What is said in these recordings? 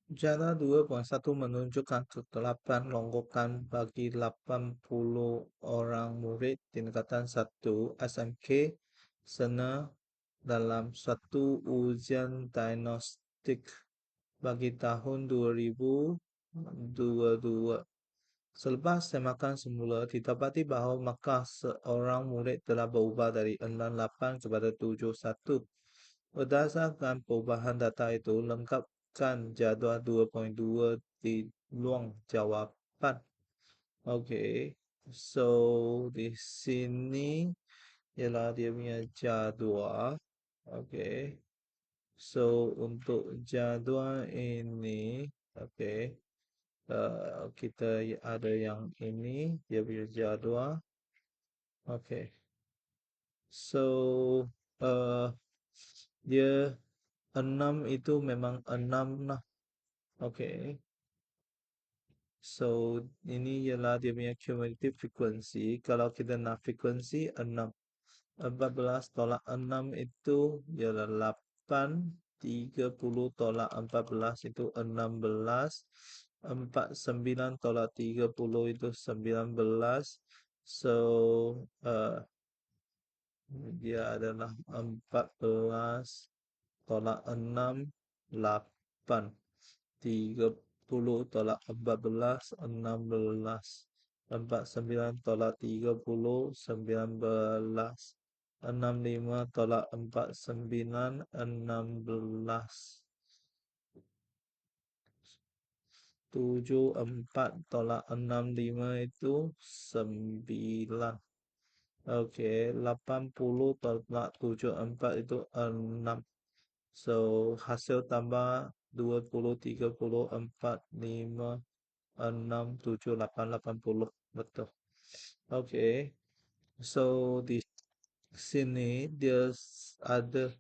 Jala 2.1 menunjukkan kegelapan longgokan bagi 80 orang murid tingkatan 1 SMK Sena dalam satu ujian diagnostik bagi tahun 2022. Selepas temakan semula, didapati bahawa markah seorang murid telah berubah dari 68 kepada 71. Berdasarkan perubahan data itu, lengkapkan jadual 2.2 di ruang jawapan. Okay, so di sini ialah dia punya jadual. Okay, so untuk jadual ini, okay, kita ada yang ini, dia punya jadual. Okay, so dia 6 itu memang 6 lah. Okay. So, ini ialah dia punya cumulative frequency. Kalau kita nak frequency 6. 14 tolak 6 itu ialah 8. 30 tolak 14 itu 16. 49 tolak 30 itu 19. So, dia adalah 14 tolak 6, 8. 30 tolak 14, 16. 49 tolak 30, 19. 65 tolak 49, 16. 74 tolak 65 itu 9. Okey, 80 tolak 74 itu 6. So, hasil tambah 20, 30, 4, 5, 6, 7, 8, 80. Betul. Okey. So, di sini dia ada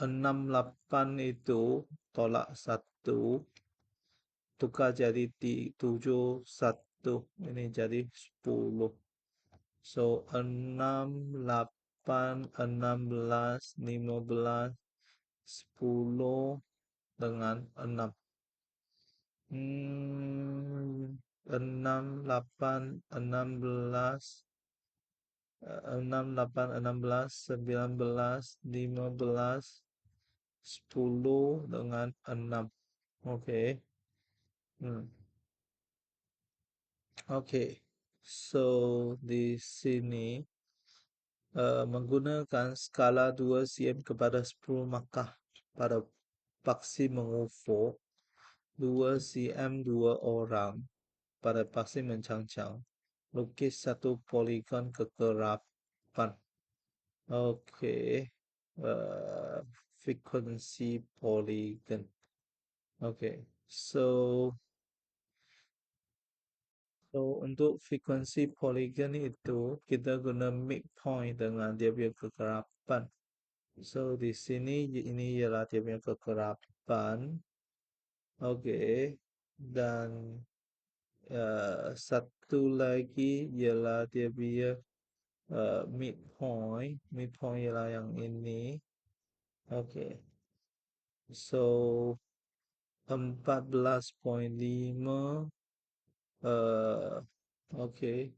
68 itu tolak 1 tukar jadi 7, 1. Ini jadi 10. So, 6, 8, 16, 15, 10 dengan 6. 6, 8, 16, 6, 8, 16, 19, 15, 10 dengan 6. Okey. Okey. So, di sini menggunakan skala 2 cm kepada 10 markah pada paksi mengufuk 2 cm 2 orang pada paksi mencangcang. Lukis satu poligon kegerapan. Okey. Uh, Frequency polygon. Okey. So untuk frekuensi polygon itu kita guna midpoint dengan dia punya kegerapan. So di sini ini ialah dia punya kegerapan. Okey. Dan satu lagi ialah dia punya midpoint. Midpoint ialah yang ini. Okey. So 14.5 okey.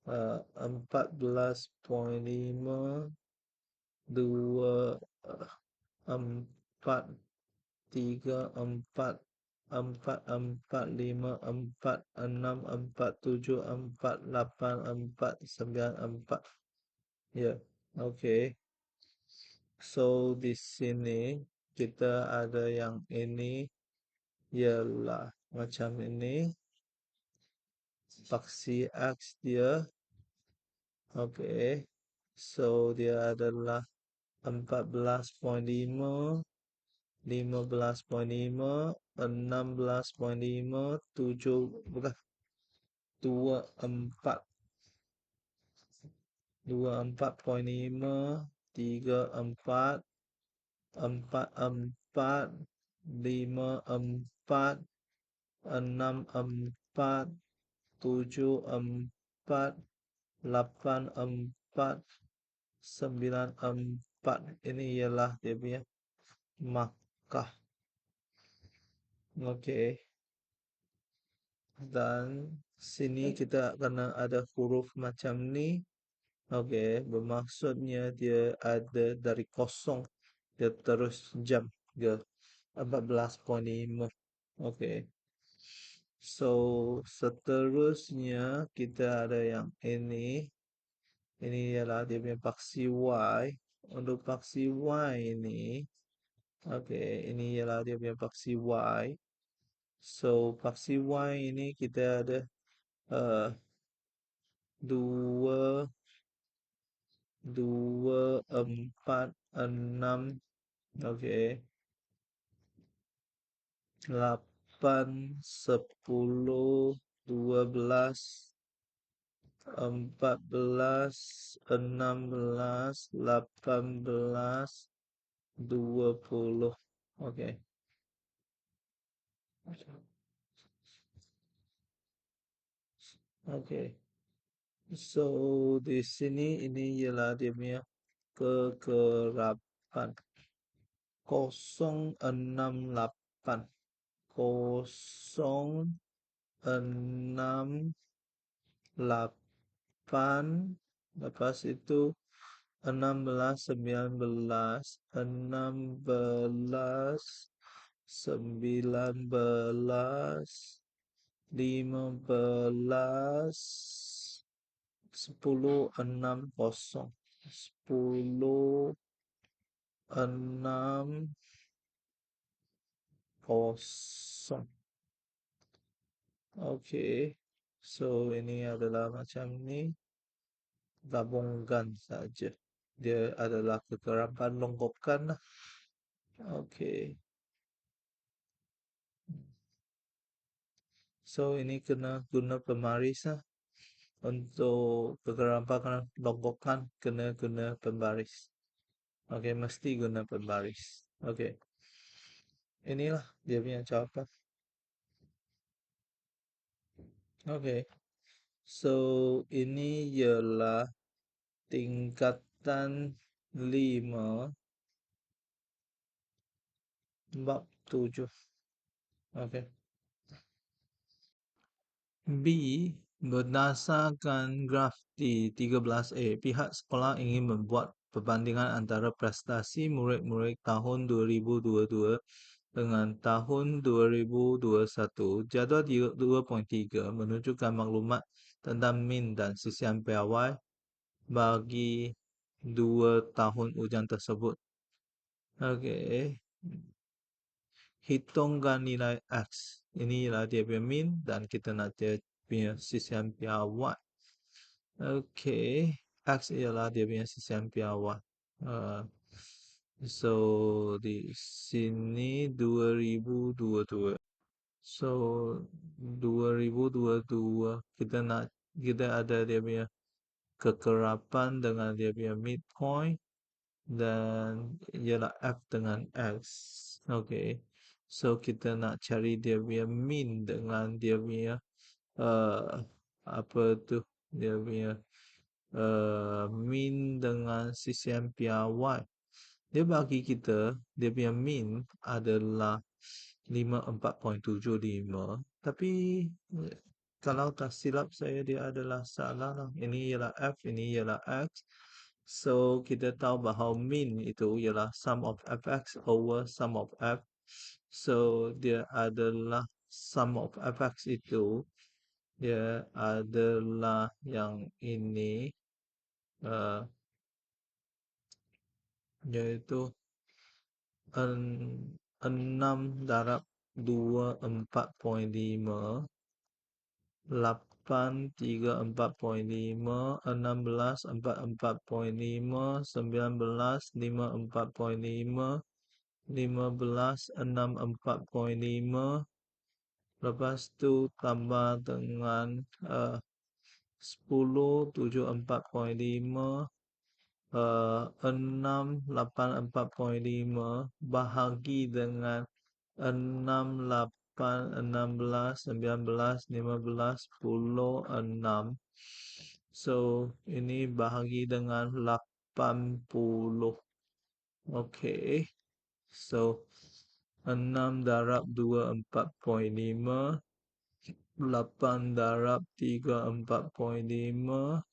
14.5 2 4 3 4 4 4 5 4 6 4 7 4 8 4 9 4. Ya, okey. So di sini kita ada yang ini ialah macam ini. Paksi X dia. Okey. So dia adalah 14.5, 15.5, 16.5, 7 bukan 24, 24.5, 34, 44, 54, 64, 74, 84, 94. Ini ialah dia punya markah. Oke. Dan sini kita kena ada huruf macam ni. Oke, bermaksudnya dia ada dari kosong dia terus jump ke 14.5. Oke. So, seterusnya kita ada yang ini. Ini ialah dia punya paksi Y. Untuk paksi Y ini, oke, ini ialah dia punya paksi Y. So, paksi Y ini kita ada uh, dua, dua, empat, enam, oke, 8, 10, 12, 14, 16, 18, 20. Oke. Oke. So, di sini ini ialah dia punya kekerapan 068, 068, lepas itu 16, 19, 16, 19, 15, 10, 60, 10, 6, 0. Oke. So, ini adalah macam ni. Gabungkan saja. Dia adalah kekerapan longgokan lah. Oke. So, ini kena guna pembaris lah. Untuk kekerapan longgokan kena guna pembaris. Oke, mesti guna pembaris. Oke. Inilah dia punya jawapan. Oke. So, ini ialah tingkatan 5 bab 7. Oke. B. Berdasarkan graf di 13A, pihak sekolah ingin membuat perbandingan antara prestasi murid-murid tahun 2022 dengan tahun 2021. Jadual 2.3 menunjukkan maklumat tentang min dan sisian piawai bagi 2 tahun ujian tersebut. Okey. Hitungkan nilai X. Inilah dia punya min dan kita nak dia punya sisian piawai. Okey. X ialah dia punya sisian piawai. Uh, so, di sini 2022. So, 2022 kita ada dia punya kekerapan dengan dia punya midpoint dan ialah F dengan X. Okay. So, kita nak cari dia punya min dengan dia punya apa tu dia punya min dengan sisian piawai. Dia bagi kita dia punya min adalah 54.75, tapi kalau tak silap saya dia adalah salah lah. Ini ialah F, ini ialah X. So, kita tahu bahawa min itu ialah sum of fx over sum of f. So, dia adalah sum of fx itu dia adalah yang ini uh, yaitu 6 darab 24.5, 8 34.5, 16 44.5, 19 54.5, 15 64.5, lepas tu tambah dengan 10 74.5, 6 84.5 bahagi dengan 6 8 16 19 15 10 6. So, ini bahagi dengan 80. Okay. So, 6 darab 2 4,5, 8 darab 3 4,5,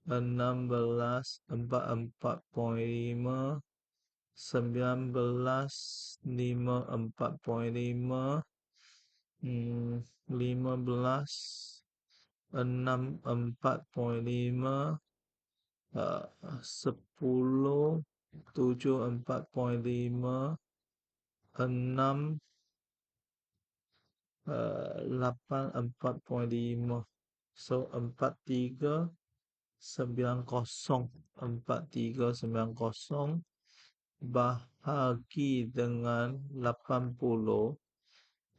16 4 4,5, 19 5 4,5, 15 6 4,5, 10 7 4,5, 6 8 4,5. So 4390 bahagi dengan 80,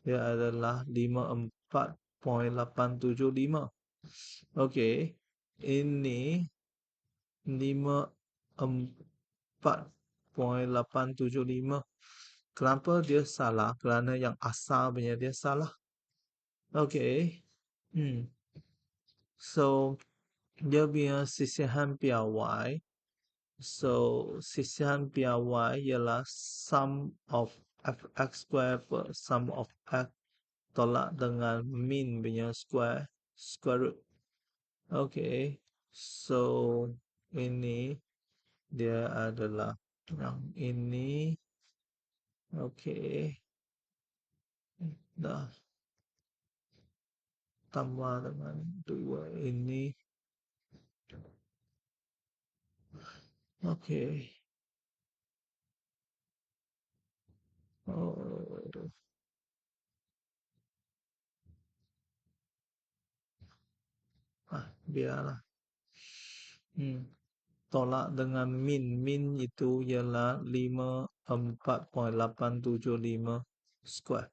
dia adalah 54,875. Okey, ini 54,875. Kenapa dia salah? Kerana yang asal punya dia salah. Okey. So dia punya sisihan piawai. So sisihan piawai ialah sum of fx square per sum of x tolak dengan min punya square root. Okey. So ini dia adalah yang ini. Okey. Dah tambah dengan 2 ini. Okey. Oh, biarlah. Tolak dengan min. Min itu ialah 54,875 square.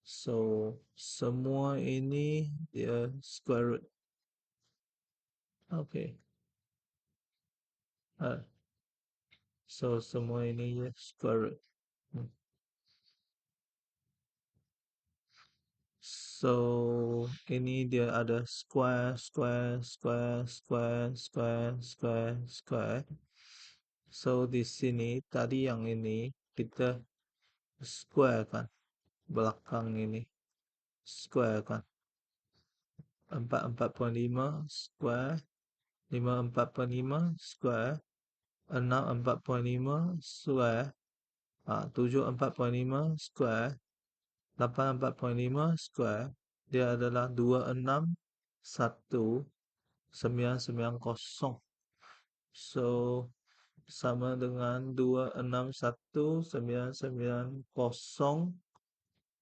So, semua ini dia square root. Okay. So, semua ini dia square root. So, ini dia ada square, square, square, square, square, square, square. So, di sini tadi yang ini kita square kan. Belakang ini square kan. 44,5 square, 54,5 square, 64,5 square, 74,5 square, 84,5 square. Dia adalah 261,990. So sama dengan 261,990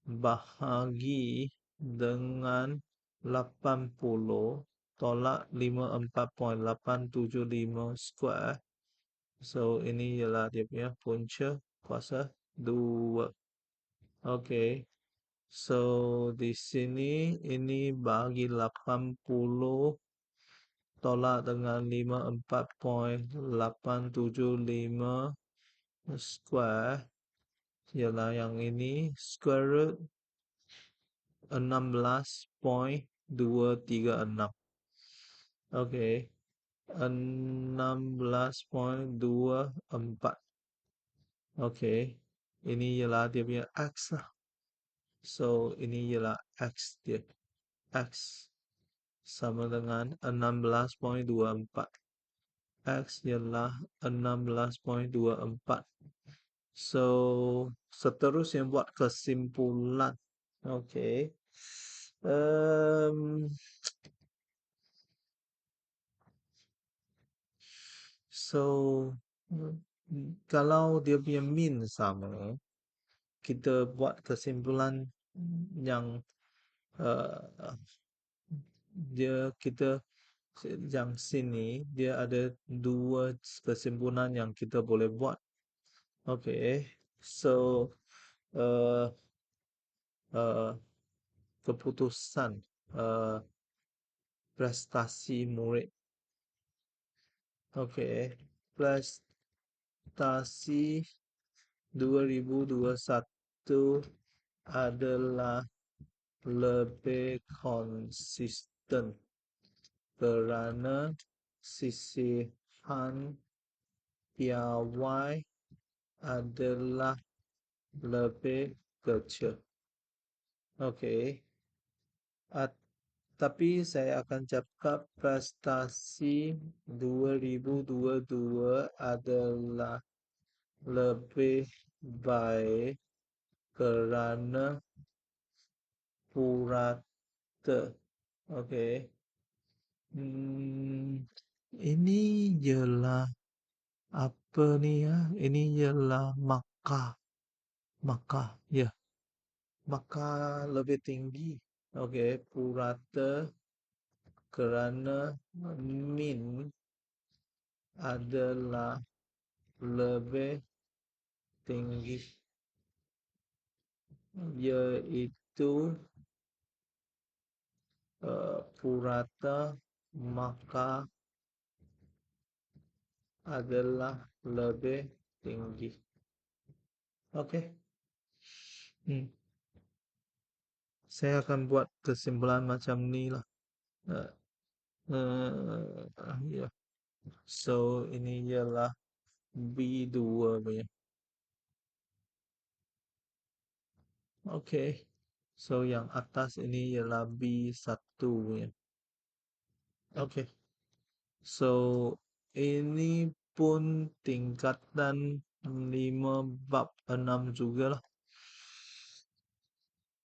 bahagi dengan 80 tolak 54,875 square. So ini ialah dia punya punca kuasa 2. Okey. So di sini ini bagi 80 tolak dengan 54,875 square ialah yang ini square root 16,236. Okey. 16,24. Okey. Ini ialah dia punya X lah. So, ini ialah X dia. X sama dengan 16,24. X ialah 16,24. So, seterusnya buat kesimpulan. Okey. So, kalau dia punya min sama, kita buat kesimpulan yang kita yang sini dia ada 2 kesimpulan yang kita boleh buat. Okey. So, uh, uh, keputusan prestasi murid. Okey. Prestasi 2021 adalah lebih konsisten kerana sisihan piawai adalah lebih kecil. Oke. Ah, tapi saya akan cakap prestasi 2022 adalah lebih baik kerana purata. Oke. Hmm, ini ialah apa ni ya? Ini ialah Makkah. Makkah, ya. Makkah lebih tinggi. Oke, purata kerana min adalah lebih tinggi, yaitu purata maka adalah lebih tinggi. Oke. Hmm. Saya akan buat kesimpulan macam ni lah. Uh, ya. So, ini ialah B2 punya. Oke. So, yang atas ini ialah B1 punya. Oke. So, ini pun tingkatan 5 bab 6 juga lah.